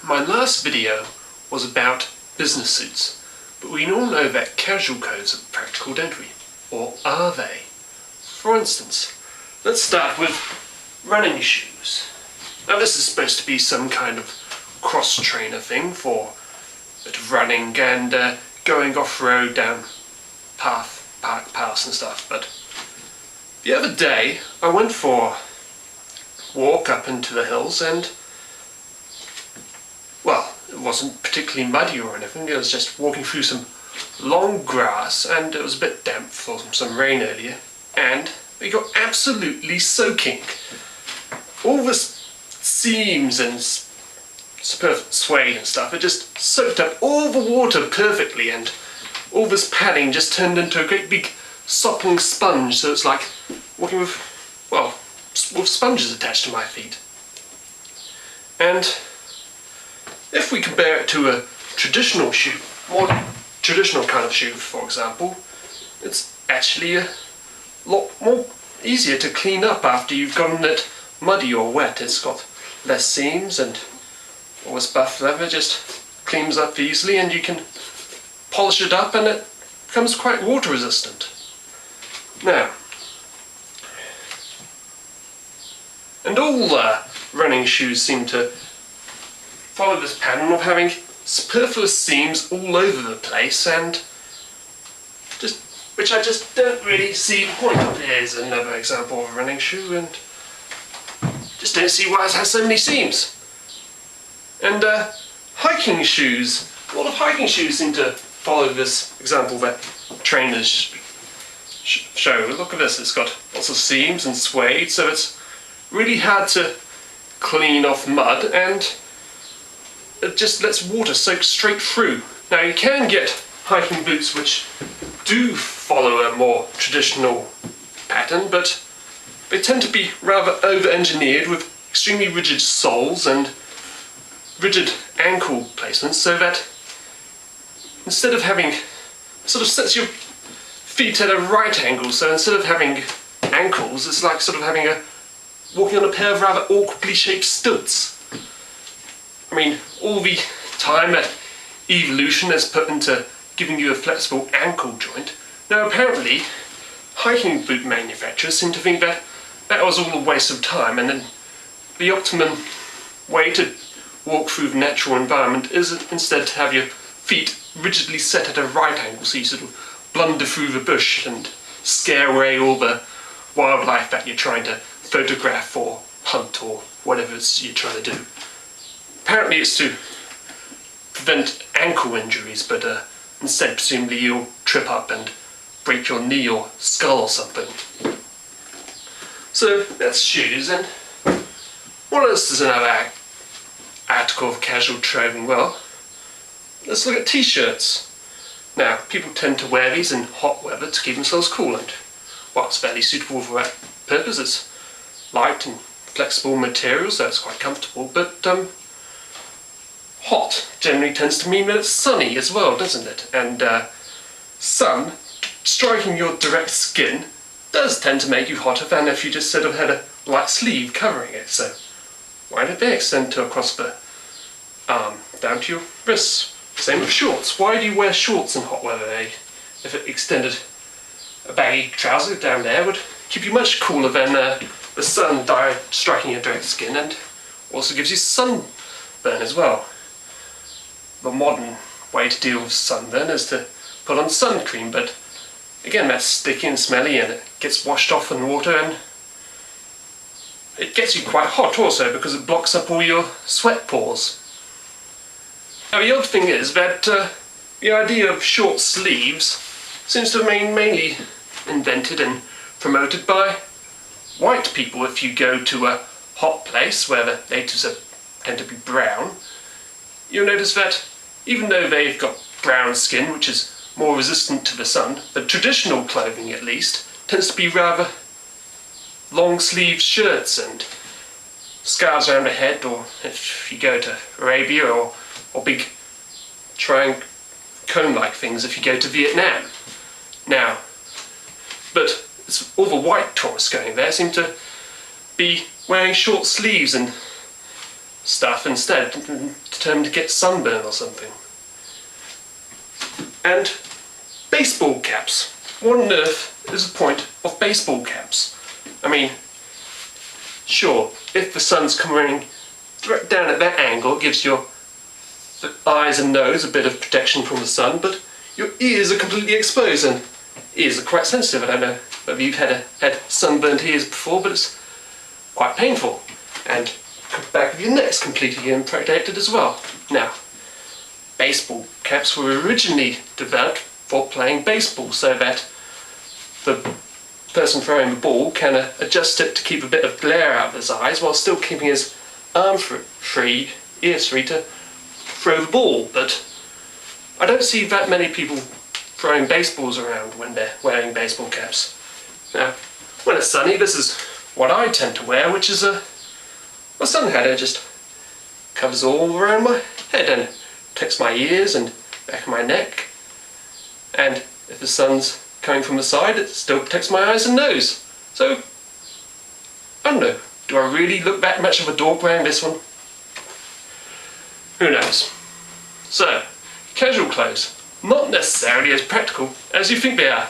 My last video was about business suits, but we all know that casual coats are practical, don't we? Or are they? For instance, let's start with running shoes. Now this is supposed to be some kind of cross-trainer thing for a bit of running and going off-road down park paths and stuff, but the other day I went for a walk up into the hills and, well, it wasn't particularly muddy or anything. It was just walking through some long grass and it was a bit damp from some rain earlier, and it got absolutely soaking. All the seams and suede and stuff, it just soaked up all the water perfectly, and all this padding just turned into a great big sopping sponge, so it's like walking with, well, with sponges attached to my feet. And if we compare it to a traditional shoe, more traditional kind of shoe for example, it's actually a lot more easier to clean up after you've gotten it muddy or wet. It's got less seams and all this buff leather just cleans up easily, and you can polish it up and it becomes quite water resistant. Now, and all running shoes seem to follow this pattern of having superfluous seams all over the place, and which I just don't really see the point of. Here's another example of a running shoe, and just don't see why it has so many seams. And hiking shoes, a lot of hiking shoes seem to follow this example that trainers show. Look at this, it's got lots of seams and suede, so it's really hard to clean off mud, and it just lets water soak straight through. Now you can get hiking boots which do follow a more traditional pattern, but they tend to be rather over-engineered with extremely rigid soles and rigid ankle placements, so that instead of having, sort of sets your feet at a right angle, so instead of having ankles, it's like sort of having walking on a pair of rather awkwardly shaped stilts. I mean, all the time that evolution has put into giving you a flexible ankle joint. Now apparently, hiking boot manufacturers seem to think that that was all a waste of time, and then the optimum way to walk through the natural environment is instead to have your feet rigidly set at a right angle, so you sort of blunder through the bush and scare away all the wildlife that you're trying to photograph or hunt or whatever it's you're trying to do. Apparently it's to prevent ankle injuries, but instead presumably you'll trip up and break your knee or skull or something. So that's shoes, and what else is another article of casual clothing? Well, let's look at t-shirts. Now, people tend to wear these in hot weather to keep themselves cool, and, well, it's fairly suitable for that purpose. It's light and flexible material, so it's quite comfortable, but hot generally tends to mean that it's sunny as well, doesn't it? And sun striking your direct skin does tend to make you hotter than if you just sort of had a light sleeve covering it, so why don't they extend to across the arm down to your wrists? Same with shorts. Why do you wear shorts in hot weather? If it extended a baggy trouser down there would keep you much cooler than the sun striking your direct skin, and also gives you sunburn as well. The modern way to deal with sunburn is to put on sun cream, but again that's sticky and smelly and it gets washed off in water, and it gets you quite hot also because it blocks up all your sweat pores. Now the odd thing is that the idea of short sleeves seems to have been mainly invented and promoted by white people. If you go to a hot place where the natives tend to be brown, you'll notice that even though they've got brown skin, which is more resistant to the sun, the traditional clothing at least tends to be rather long-sleeved shirts and scarves around the head, or if you go to Arabia, or big cone-like things if you go to Vietnam. Now, but it's all the white tourists going there seem to be wearing short sleeves and stuff instead, determined to get sunburn or something. And baseball caps. What on earth is the point of baseball caps? I mean, sure, if the sun's coming down at that angle, it gives your eyes and nose a bit of protection from the sun, but your ears are completely exposed, and ears are quite sensitive. I don't know whether you've had sunburnt ears before, but it's quite painful. And the back of your neck's completely impregnated as well. Now, baseball caps were originally developed for playing baseball, so that the person throwing the ball can adjust it to keep a bit of glare out of his eyes while still keeping his arm free, ears free to throw the ball. But I don't see that many people throwing baseballs around when they're wearing baseball caps. Now, when it's sunny, this is what I tend to wear, which is a sun hat. It just covers all around my head and protects my ears and back of my neck. And if the sun's coming from the side, it still protects my eyes and nose. So, I don't know, do I really look that much of a dork wearing this one? Who knows? So, casual clothes, not necessarily as practical as you think they are.